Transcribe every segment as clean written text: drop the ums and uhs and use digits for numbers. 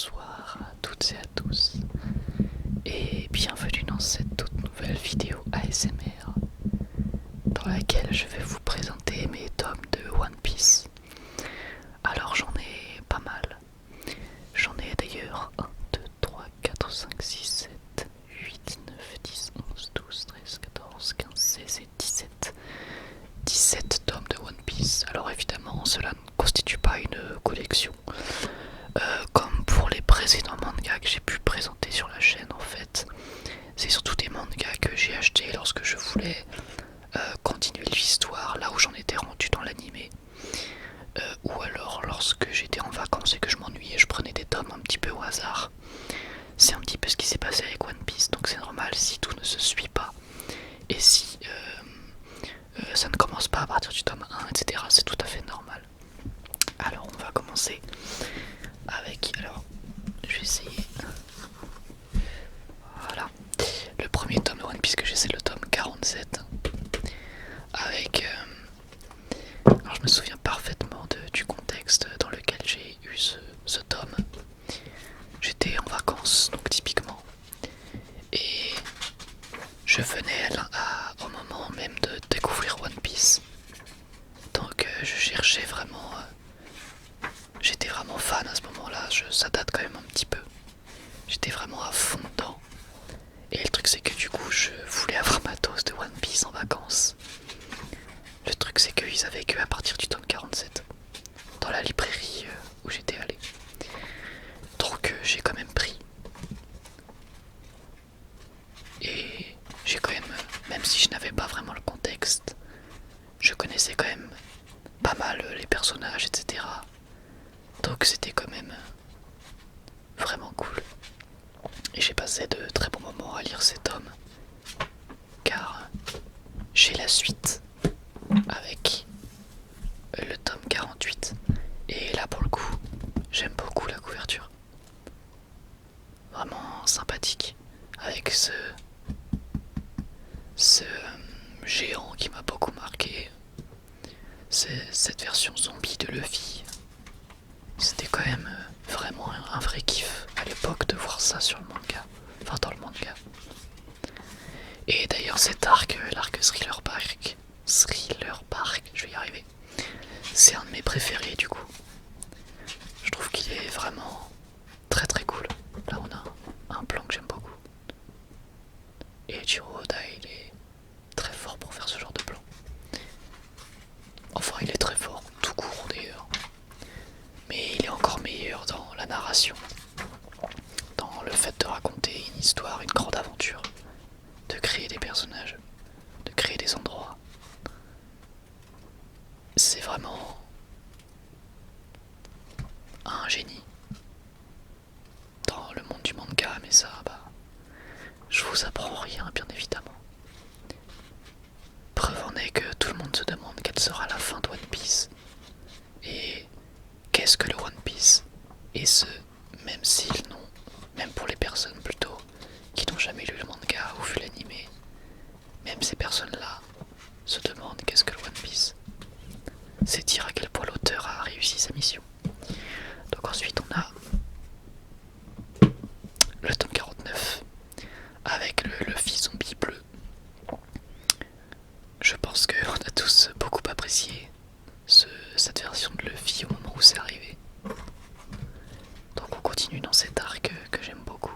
bonsoir à toutes et à tous et bienvenue dans cette toute nouvelle vidéo ASMR dans laquelle je vais vous présenter mes tomes de One Piece. Alors j'en ai pas mal, j'en ai d'ailleurs 1, 2, 3, 4, 5, 6, 7, 8, 9, 10, 11, 12, 13, 14, 15, 16 et 17 tomes de One Piece. Alors évidemment cela ne constitue pas une collection comme pour les précédents mangas que j'ai pu présenter sur la chaîne. En fait c'est surtout des mangas que j'ai achetés lorsque je voulais continuer l'histoire là où j'en étais rendu dans l'animé, ou alors lorsque j'étais en vacances et que je m'ennuyais, je prenais des tomes un petit peu au hasard. C'est un petit peu ce qui s'est passé avec One Piece, donc c'est normal si tout ne se suit pas et si ça ne commence pas à partir du tome 1, etc. C'est tout à fait normal. Alors on va commencer avec, alors je vais essayer, voilà, le premier tome de One Piece que j'ai, c'est le tome 47 avec alors je me souviens parfaitement du contexte dans lequel j'ai eu ce tome. J'étais en vacances, donc typiquement, et je venais au moment même de découvrir One Piece. Donc je cherchais vraiment, j'étais vraiment fan à ce moment-là, ça date quand même un petit peu. J'étais vraiment à fond dedans. Et le truc c'est que du coup je voulais avoir ma dose de One Piece en vacances. Le truc c'est qu'ils avaient que à partir du tome 47 dans la librairie où j'étais allé. Donc j'ai quand même pris. Et j'ai quand même si je n'avais pas vraiment le contexte, je connaissais quand même pas mal les personnages, etc. Donc c'était quand même vraiment cool. Et j'ai passé de très bons moments à lire ces tomes, car j'ai la suite avec le tome 48. Et là pour le coup, j'aime beaucoup la couverture. Vraiment sympathique. Avec ce géant qui m'a beaucoup marqué. C'est cette version zombie de Luffy. C'était quand même vraiment un vrai kiff à l'époque de voir ça sur le manga. Enfin dans le manga. Et d'ailleurs cet arc, l'arc Thriller Bark, je vais y arriver. C'est un de mes préférés du coup. Je trouve qu'il est vraiment très très cool. Là on a un plan que j'aime beaucoup. Et Jiro Oda il est très fort pour faire ce genre de plan. Enfin il est très fort, tout court d'ailleurs. Mais il est encore meilleur dans la narration. Dans le fait de raconter une histoire, une grande aventure. De créer des personnages. De créer des endroits. C'est vraiment un génie dans le monde du manga, mais ça, je vous apprends rien, bien évidemment. Preuve en est que tout le monde se demande quelle sera la fin de One Piece. Et qu'est-ce que le One Piece? Et ce, même s'ils n'ont, même pour les personnes plutôt, qui n'ont jamais lu le manga ou vu l'animé, même ces personnes-là se demandent qu'est-ce que le One Piece. C'est dire à quel point l'auteur a réussi sa mission. Donc ensuite on a le tome 49 avec le Luffy zombie bleu. Je pense qu'on a tous beaucoup apprécié cette version de Luffy au moment où c'est arrivé. Donc on continue dans cet arc que j'aime beaucoup.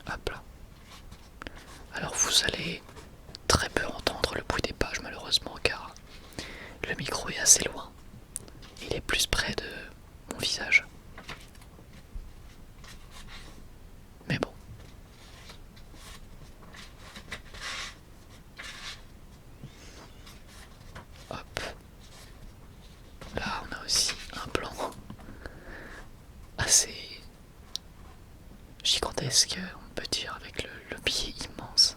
Hop là. Alors vous allez très peu entendre le bruit des pages malheureusement, car le micro est assez loin. Il est plus près de mon visage. Mais bon. Hop. Là on a aussi un plan assez gigantesque, on peut dire, avec le pied immense.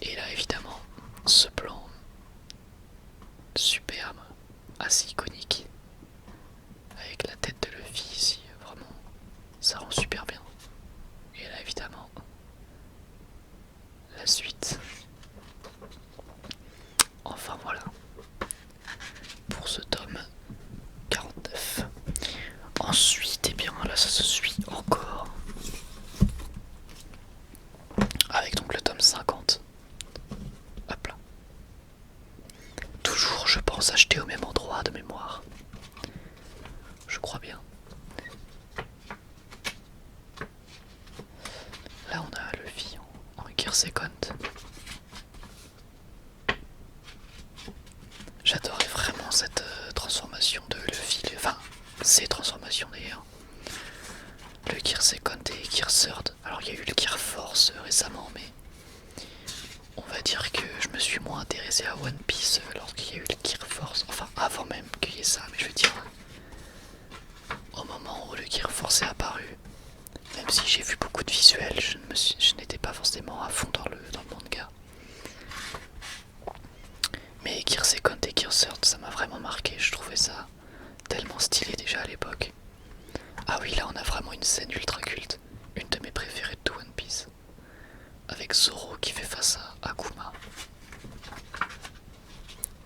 Et là évidemment, ce plan superbe, assez iconique, avec la tête de Luffy ici, vraiment, ça rend super bien. Et là évidemment, la suite. Enfin voilà. était bien, là ça se suit encore. Avec donc le tome 50. Hop là. Toujours je pense acheter au même endroit de mémoire. Je crois bien. Là on a Luffy en Gear Second. J'adorais vraiment cette transformation de Luffy, enfin ces transformations d'ailleurs. Le Gear Second et Gear Third. Alors il y a eu le Gear Force récemment, mais on va dire que je me suis moins intéressé à One Piece lorsqu'il y a eu le Gear Force. Enfin avant même qu'il y ait ça, mais je veux dire au moment où le Gear Force est apparu. Même si j'ai vu beaucoup de visuels, je n'étais pas forcément à fond dans le manga. Mais Gear Second et Gear Third, ça m'a vraiment marqué, je trouvais ça tellement stylé déjà à l'époque. Ah oui, là on a vraiment une scène ultra culte, une de mes préférées de One Piece. Avec Zoro qui fait face à Akuma.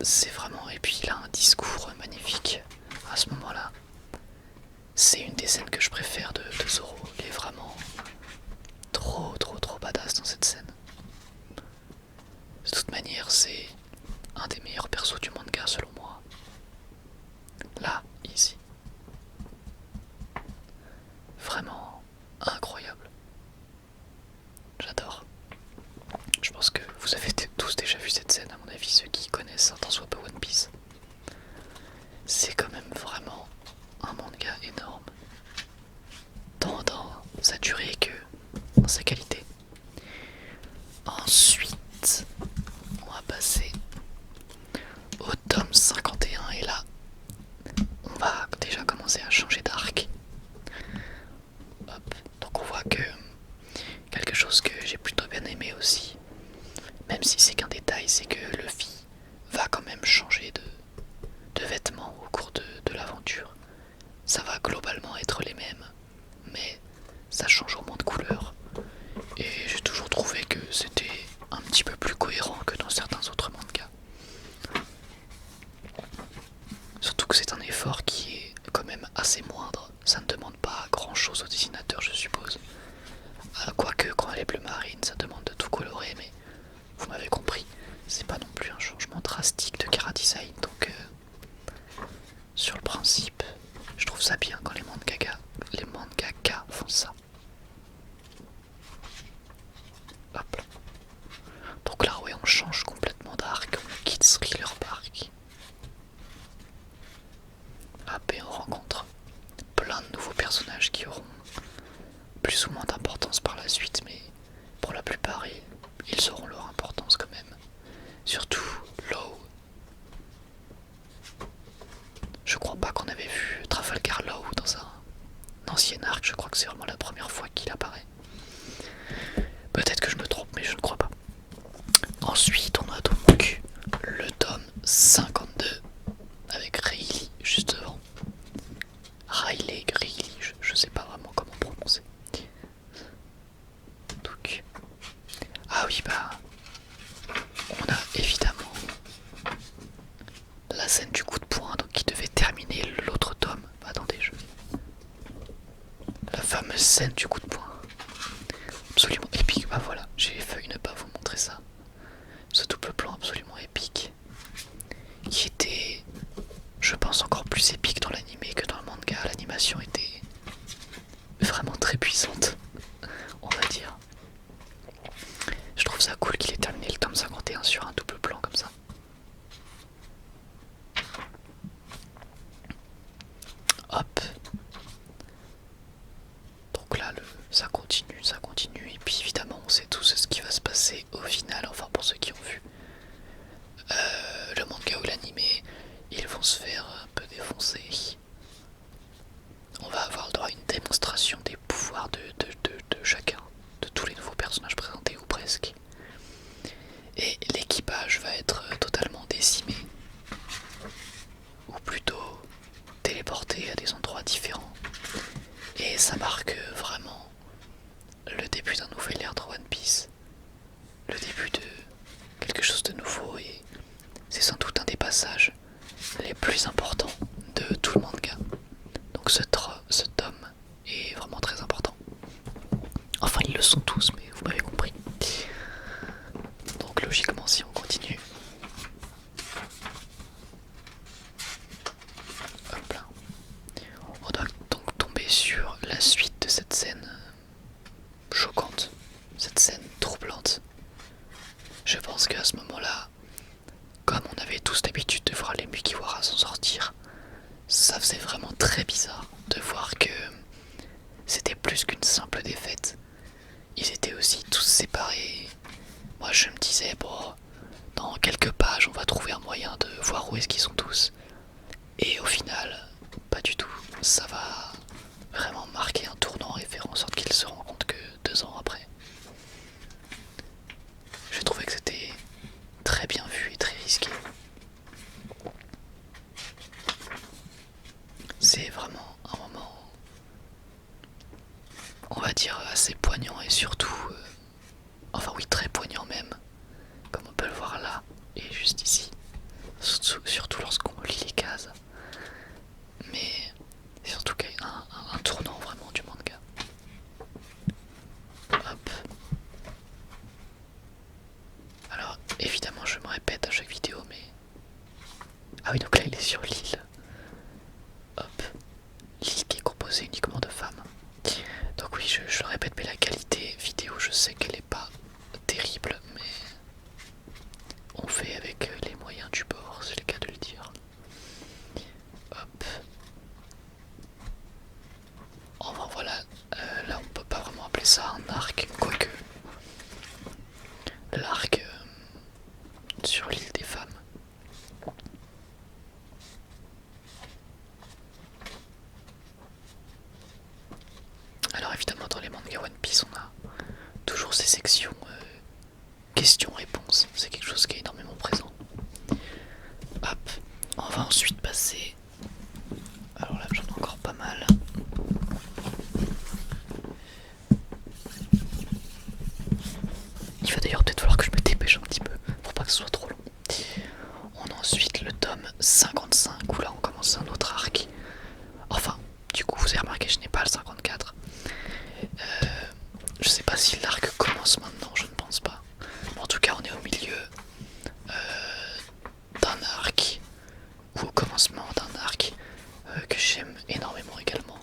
C'est vraiment... Et puis il a un discours magnifique à ce moment-là. C'est une des scènes que je préfère de Zoro. Il est vraiment trop badass dans cette scène. De toute manière, c'est un des meilleurs persos du manga selon moi. Là, ici. Vraiment incroyable. J'adore. Je pense que vous avez tous déjà vu cette scène, à mon avis, ceux qui connaissent un tant soit peu One Piece. C'est quand même vraiment un manga énorme. Tant dans sa durée que dans sa qualité. Ensuite, on va passer au tome 51 et là, on va déjà commencer à changer d'arc. Hop, donc on voit que quelque chose que j'ai plutôt bien aimé aussi, même si c'est qu'un détail, c'est que Luffy va quand même changer de vêtements au cours de l'aventure. Ça va globalement être les mêmes, mais ça change au moins de couleur. Et j'ai toujours trouvé que c'était un petit peu plus cohérent que dans certains autres mangas. Surtout que c'est un effort qui est quand même assez moindre. Ça ne demande pas grand chose au dessinateur, je suppose. Quoique quand elle est bleu marine, ça demande de tout colorer, mais vous m'avez compris, c'est pas non plus un changement drastique de chara-design. Donc sur le principe, je trouve ça bien quand les mangaka font ça. Hop là. Donc là, ouais, on change complètement d'arc, on quitte Thriller Bark. Hop, et on rencontre plein de nouveaux personnages qui auront plus ou moins d'importance par la suite, mais pour la plupart, ils auront leur importance quand même. Surtout Law. Je crois pas qu'on avait vu Trafalgar Law dans un ancien arc, je crois que c'est vraiment la première fois qu'il apparaît. Peut-être que je me trompe, mais je ne crois pas. Ensuite, on a donc le tome 52 avec Rayleigh juste devant. Rayleigh, je sais pas vraiment comment prononcer. Donc, ah oui, bah, on a évidemment la scène du coup de poing, donc qui devait terminer l'autre tome. Attendez, la fameuse scène du coup de poing. Absolument épique. Bah voilà, j'ai failli ne pas vous montrer ça. Ce double plan absolument épique. Qui était, je pense, encore plus épique dans l'animé que dans le manga. L'animation était vraiment très puissante, on va dire. Je trouve ça cool qu'il ait terminé le tome 51 sur un double plan comme ça. Hop. Donc là, ça continue. Et puis évidemment, on sait tous ce qui va se passer au final. Enfin, pour ceux qui ont vu le manga ou l'animé, ils vont se faire un peu défoncer. On va avoir le droit à une démonstration des pouvoirs de chacun, de tous les nouveaux personnages présentés ou presque. Et l'équipage va être totalement décimé, ou plutôt téléporté à des endroits différents. Et ça marque vraiment le début d'un nouvel ère de One Piece, le début de quelque chose de nouveau, et c'est sans doute un des passages les plus importants de tout le manga. Donc ce tome la suite de cette scène choquante, cette scène troublante. Je pense qu'à ce moment-là, comme on avait tous l'habitude de voir les Mugiwara s'en sortir, ça faisait vraiment très bizarre de voir que c'était plus qu'une simple défaite. Ils étaient aussi tous séparés. Moi je me disais, bon, dans quelques pages on va trouver un moyen de voir où est-ce qu'ils sont tous. Et au final, pas du tout. Ça va vraiment marquer un tournant et faire en sorte qu'ils se rencontrent que 2 ans après. J'ai trouvé que c'était très bien vu et très risqué. C'est vraiment un moment, on va dire, assez poignant et surtout, enfin oui, très poignant même, comme on peut le voir là et juste ici. Surtout lorsqu'on lit les cases. Mais c'est surtout qu'il y a un tournant vraiment du manga. Hop. Alors évidemment je me répète à chaque vidéo mais... Ah oui, donc là il est sur l'île. Hop. L'île qui est composée uniquement de femmes. Donc oui, je le répète, mais la qualité vidéo, je sais qu'elle est pas terrible, mais on fait avec les moyens du bord, c'est le cas de le dire. Hop. Enfin voilà, là on peut pas vraiment appeler ça un arc, quoique l'arc sur l'île des femmes. Alors évidemment dans les mangas One Piece on a toujours ces sections questions-réponses, c'est quelque chose qui est énormément présent. Hop, on va ensuite passer... Alors là j'en ai encore pas mal. Il va d'ailleurs peut-être falloir que je me dépêche un petit peu pour pas que ce soit trop long. On a ensuite le tome 55 où là on commence un autre arc. Enfin, du coup vous avez remarqué je n'ai pas le 54. Je sais pas si l'arc commence maintenant, je ne pense pas. En tout cas on est au milieu d'un arc, ou au commencement d'un arc que j'aime énormément également.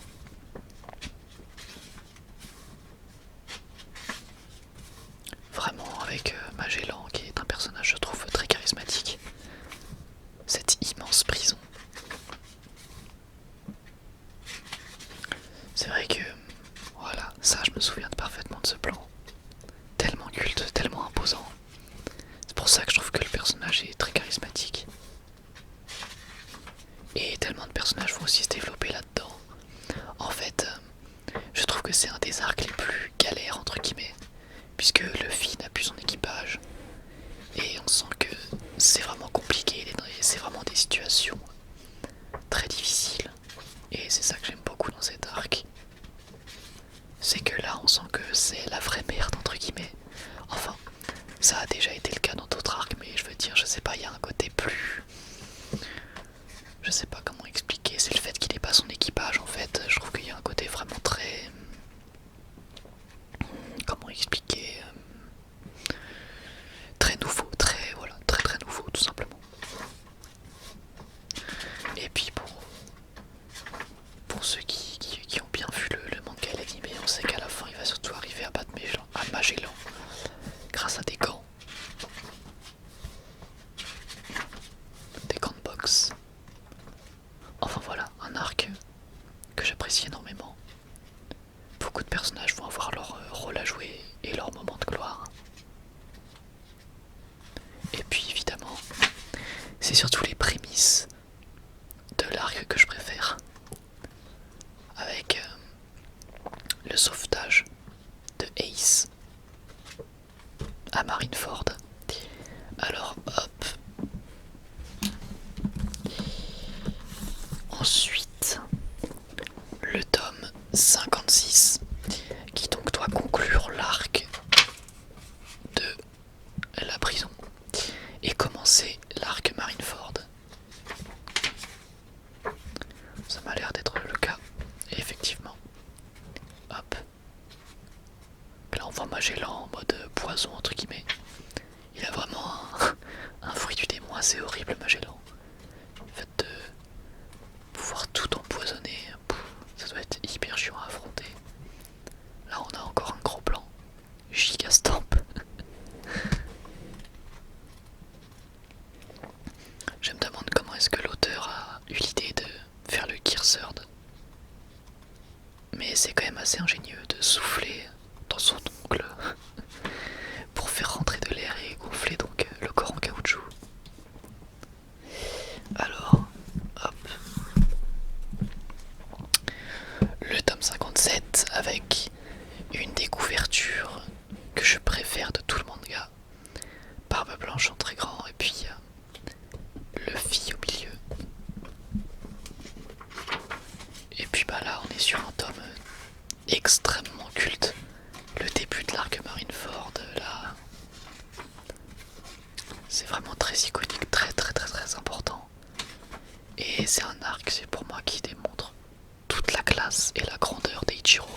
Vraiment avec Magellan qui est un personnage je trouve très charismatique. Cette immense prison. C'est vrai que voilà, ça je me souviens parfaitement de ce plan. Tellement culte, tellement imposant. C'est pour ça que je trouve que le personnage est très charismatique. Et tellement de personnages vont aussi se développer là-dedans. En fait, je trouve que c'est un des arcs les plus galères entre guillemets, puisque Luffy n'a plus son équipage. Et on sent que c'est vraiment compliqué, c'est vraiment des situations très difficiles. Et c'est ça que j'aime beaucoup dans cet arc. C'est que là on sent que c'est la vraie merde entre guillemets. Enfin, ça a déjà été le cas dans d'autres arcs, mais je veux dire, je sais pas, il y a un côté plus... Je sais pas comment expliquer, c'est le fait qu'il n'ait pas son équipage en fait. Je trouve qu'il y a un côté vraiment très... Comment expliquer, très nouveau, très voilà, très nouveau tout simplement. Et puis pour ceux qui ont bien vu le manga et l'anime, on sait qu'à la fin il va surtout arriver à battre Magellan grâce à des gants de boxe. Enfin voilà, un arc que j'apprécie énormément. Beaucoup de personnages vont avoir leur rôle à jouer et leur moment de gloire. Et puis évidemment, c'est surtout les prémices de l'arc que je préfère. Avec le sauvetage de Ace à Marineford. Alors hop. Ensuite, le tome 56 qui donc doit conclure l'arc de la prison et commencer l'arc Marineford. Ça m'a l'air d'être le cas. Et effectivement. Hop. Là on voit Magellan en mode poison entre guillemets. Il a vraiment un fruit du démon assez horrible Magellan. Le fait de pouvoir tout empoisonner, ça doit être hyper chiant à affronter. Là on a encore un gros plan. Gigastamp. Je me demande comment est-ce que l'auteur a eu l'idée de faire le Gearsword. Mais c'est quand même assez ingénieux de souffler dans son ongle pour faire rentrer de l'air et gonfler donc le corps en caoutchouc. Alors, hop. Le tome 57 avec une des couvertures que je préfère de tout le manga. Barbe blanche en très grand et puis le Phi au milieu. Et puis bah là on est sur un tome extrêmement culte. Le début de l'arc Marineford là. C'est vraiment très iconique, très important. Et c'est un arc, c'est pour moi qui démontre toute la classe et la grandeur d'Eiichiro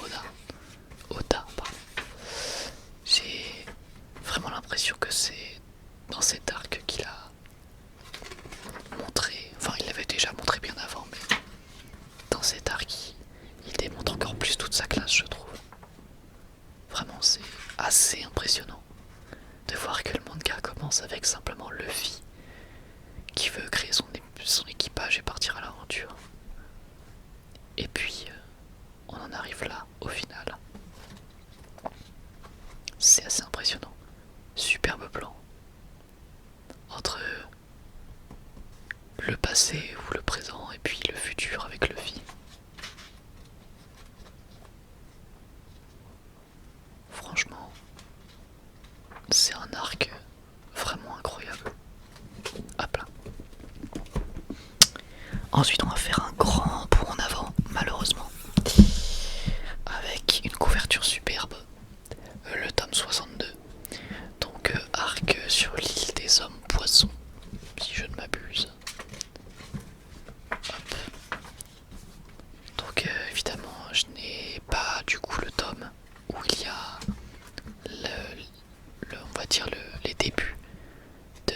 Oda. J'ai vraiment l'impression que c'est dans cet arc qu'il a montré, enfin il l'avait déjà montré bien avant, mais dans cet arc il démontre encore plus toute sa classe, je trouve. Vraiment c'est assez impressionnant de voir que le manga commence avec simplement Luffy qui veut créer son équipage et partir à l'aventure. Et puis on en arrive là au final. C'est assez impressionnant. Superbe plan. Entre le passé ou le présent et puis le futur avec Luffy. Franchement, c'est un arc vraiment incroyable. Hop là. Ensuite on va faire un grand bond en avant, malheureusement. Avec une couverture superbe. Le tome 62. Donc arc sur l'île des hommes poissons, si je ne m'abuse. Hop. Donc évidemment je n'ai pas du coup le tome où il y a on va dire les débuts de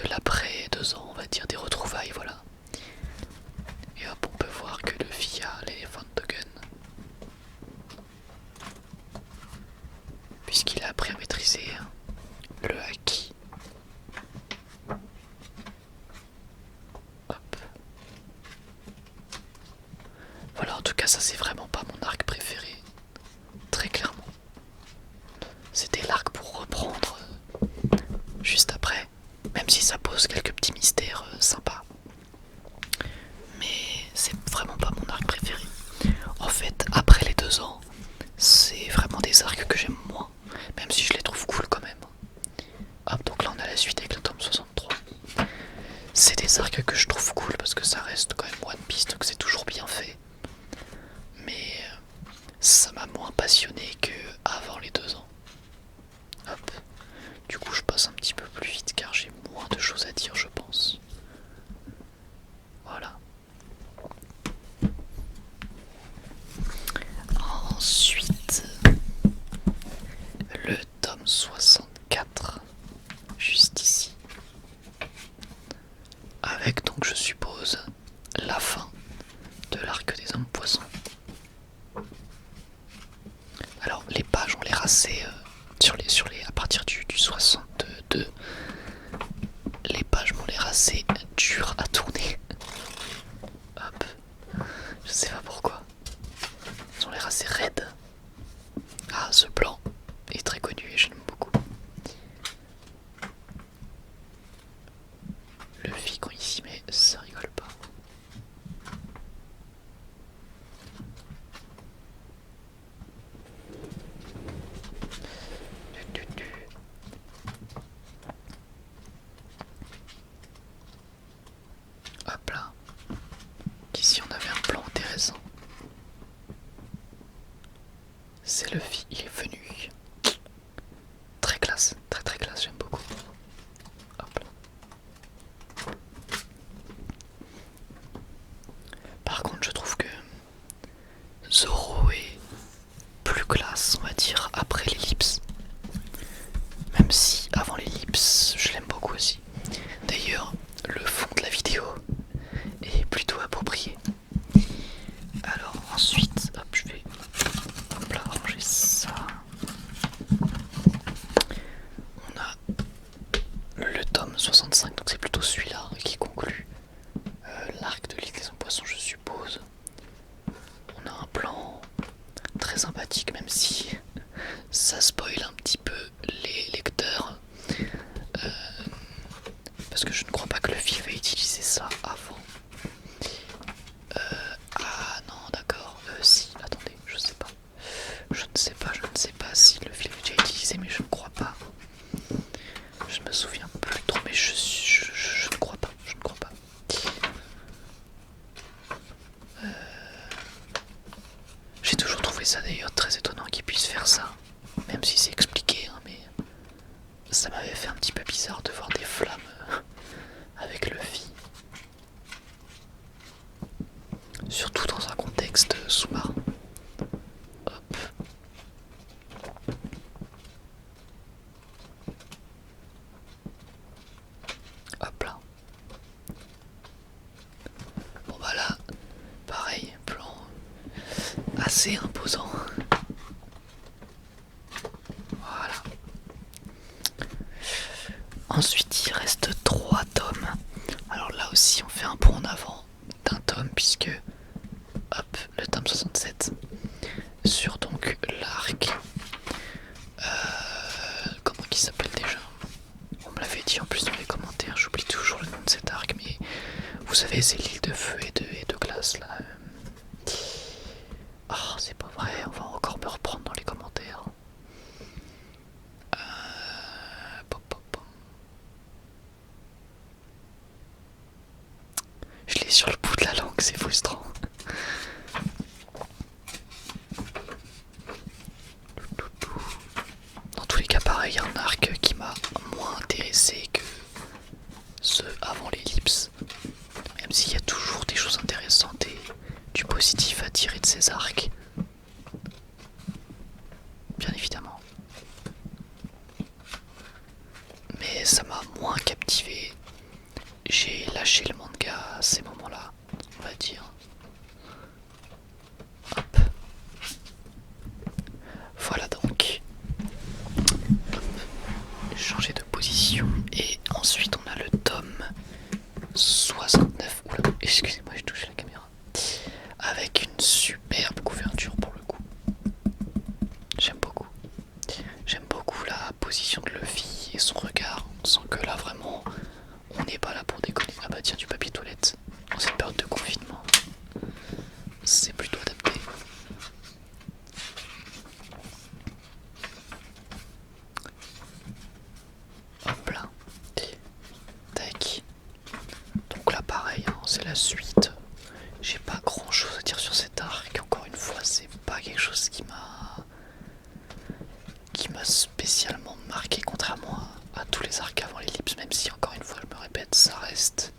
l'après 2 ans, on va dire des retrouvailles, voilà. Et hop, on peut voir que Luffy a l'Elephant Token, puisqu'il a appris à maîtriser le haki. Hop. Voilà, en tout cas ça c'est vraiment pas mon arc préféré, très clairement. C'était l'arc pour reprendre juste après, même si ça pose quelques petits mystères sympas. Mais c'est vraiment pas mon arc préféré. En fait, après les 2 ans, c'est vraiment des arcs que j'aime moins, même si je les trouve cool quand même. Hop, donc là on a la suite avec le tome 63. C'est des arcs que je trouve cool parce que ça reste quand même One Piece, donc c'est toujours bien fait. Mais ça m'a moins passionné que avant les 2 ans. Hop. Du coup je passe un petit peu plus vite car j'ai moins de choses à dire, je pense. Voilà. Ensuite, le tome 64, juste ici. Avec donc je suppose la fin de l'arc des hommes poissons. Alors les pages on les rassé à partir du 62. Les pages m'ont l'air assez dures à tourner. Hop. Je sais pas pourquoi. Elles ont l'air assez raides. Ah, ce plan est très connu et je l'aime beaucoup. Luffy quand il s'y met, ça rigole pas. Hop là. Ici on avait un plan intéressant. C'est Luffy, il est venu. Très classe, très classe, j'aime beaucoup. Hop là. Par contre je trouve que Zoro est plus classe, on va dire, après l'ellipse. Même si avant l'ellipse, je l'aime beaucoup aussi. D'ailleurs, le fond de la vidéo est plutôt approprié. Alors ensuite, hop, sympathique, même si ça spoil un petit peu les lecteurs. Parce que je ne crois pas que Luffy avait utilisé ça avant. Ah non, d'accord. Si, attendez, je sais pas. Je ne sais pas si Luffy l'avait déjà utilisé, mais je ne crois pas. Je ne me souviens plus trop, mais je ne crois pas. Je ne crois pas. J'ai toujours trouvé ça d'ailleurs très étonnant qu'il puisse faire ça. Même si c'est expliqué, hein, mais ça m'avait fait un petit peu bizarre de voir des flammes avec Luffy. Surtout dans un contexte sous-marin. Hop. Hop là. Bon bah là, pareil, plan assez imposant. Voilà. Ensuite il reste 3 tomes. Alors là aussi on fait un bond en avant d'un tome puisque hop, le tome 67 sur donc l'arc comment il s'appelle déjà, on me l'avait dit en plus dans les commentaires, j'oublie toujours le nom de cet arc, mais vous savez c'est l'île de feu et de glace là. Oh c'est pas vrai, on va encore me reprendre dans les commentaires. Pop, pop, pop. Je l'ai sur le bout de la langue, c'est frustrant. Dans tous les cas pareil, un arc qui m'a moins intéressé que ceux avant l'ellipse. Même s'il y a toujours des choses intéressantes et du positif à tirer de ces arcs. Bien évidemment. Mais ça m'a moins captivé. J'ai lâché le manga à ces moments-là, on va dire. Hop. Voilà donc. Hop. Changer de position. Et ensuite on a le tome 69. Oula, excusez-moi, j'ai touché la caméra. Avec une superbe couverture pour le coup. J'aime beaucoup. J'aime beaucoup la position de Luffy et son regard. On sent que là vraiment, on n'est pas là pour déconner. Ah bah tiens, du papier toilette. En cette période de confinement, c'est plutôt adapté. Hop là. Tac. Donc là pareil, hein, c'est la suite. J'ai pas grand chose à dire sur cet arc. Encore une fois, c'est pas quelque chose qui m'a spécialement marqué, contrairement à tous les arcs avant l'ellipse, même si encore une fois je me répète, ça reste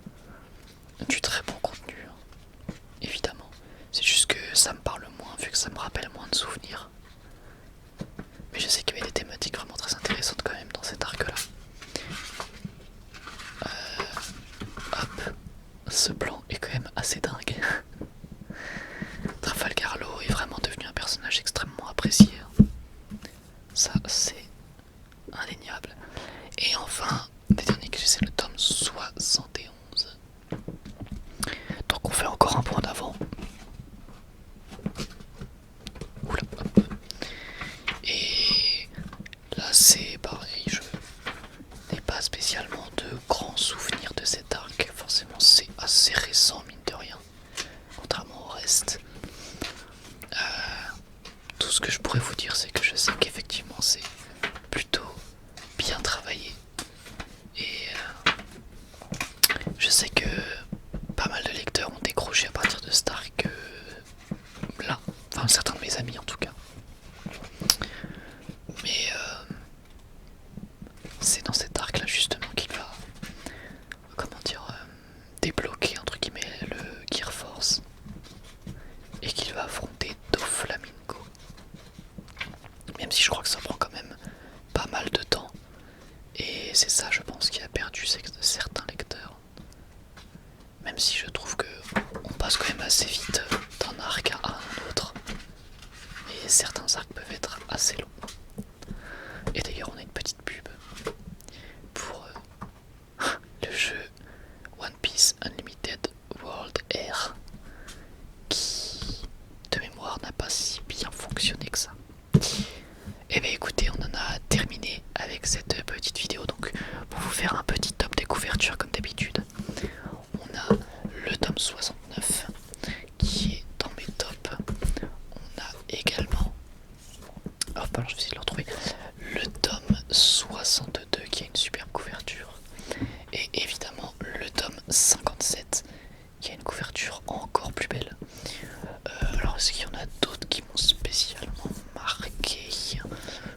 du très bon contenu, hein, évidemment. C'est juste que ça me parle moins vu que ça me rappelle moins de souvenirs. Mais je sais qu'il y avait des thématiques vraiment très intéressantes quand même dans cet arc là. Hop, ce plan est quand même assez dingue. Trafalgar Law est vraiment devenu un personnage extrêmement apprécié. Ça c'est indéniable. Et enfin, des derniers que j'ai, c'est le tome 71. Donc on fait encore un point d'avant. Oula, hop. Et là c'est pareil, je n'ai pas spécialement de grands souvenirs de cet arc. Forcément c'est assez récent mine de rien, contrairement au reste. Tout ce que je pourrais vous dire c'est que je sais qu'effectivement c'est plutôt bien travaillé. Et je sais que pas mal de lecteurs ont décroché à partir de cet arc là, enfin certains de mes amis en tout cas. Mais c'est dans cet arc là justement qu'il va, comment dire, débloquer entre guillemets le Gear Force et qu'il va affronter Doflamingo. Même si je crois que ça prend quand même pas mal de temps. Et c'est ça je pense qui a perdu certains lecteurs. Même si je trouve que on passe quand même assez vite d'un arc à un autre. Mais certains arcs peuvent être assez longs. Et d'ailleurs on a une petite pub pour le jeu One Piece Unlimited World Air qui de mémoire n'a pas si bien fonctionné fonctionner que ça. Et bien écoutez, on en a terminé avec cette petite vidéo. Donc pour vous faire un petit top des couvertures comme d'habitude, on a le tome 69 qui est dans mes tops. On a également, oh pardon, je vais essayer de le retrouver, le tome 62 qui a une superbe couverture. Et évidemment le tome 57 qui a une couverture encore plus belle. Alors est-ce qu'il y en a d'autres qui m'ont spécialement marqué?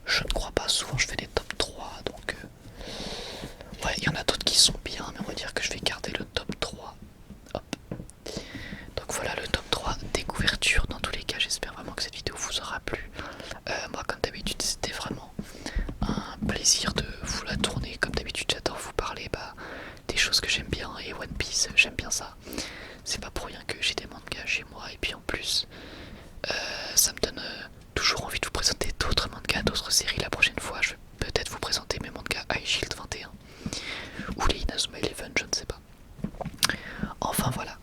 Je ne crois pas, souvent je fais des top 3 donc ouais, il y en a d'autres qui sont bien, mais on va dire que je vais garder le top 3. Hop. Donc voilà le top 3 des couvertures. Dans tous les cas, j'espère vraiment que cette vidéo vous aura plu. Moi comme d'habitude c'était vraiment un plaisir de vous la tourner. Comme d'habitude j'adore vous parler des choses que j'aime bien, et One Piece j'aime bien ça. C'est pas pour rien que j'ai des mangas chez moi, et puis en plus ça me donne toujours envie de vous présenter d'autres mangas, d'autres séries. La prochaine fois je vais peut-être vous présenter mes mangas High Shield 21 ou les Inazuma Eleven, je ne sais pas. Enfin voilà,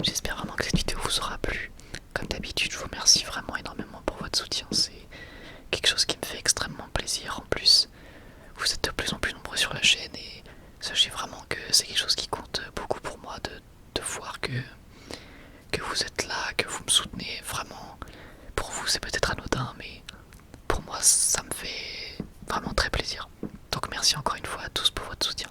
j'espère vraiment que cette vidéo vous aura plu. Comme d'habitude je vous remercie vraiment énormément pour votre soutien, c'est quelque chose qui me fait extrêmement plaisir. En plus vous êtes de plus en plus nombreux sur la chaîne, et sachez vraiment que c'est quelque chose qui compte beaucoup pour moi de voir que vous êtes là, que vous me soutenez. Vraiment, pour vous c'est peut-être anodin, mais pour moi ça me fait vraiment très plaisir. Donc merci encore une fois à tous pour votre soutien.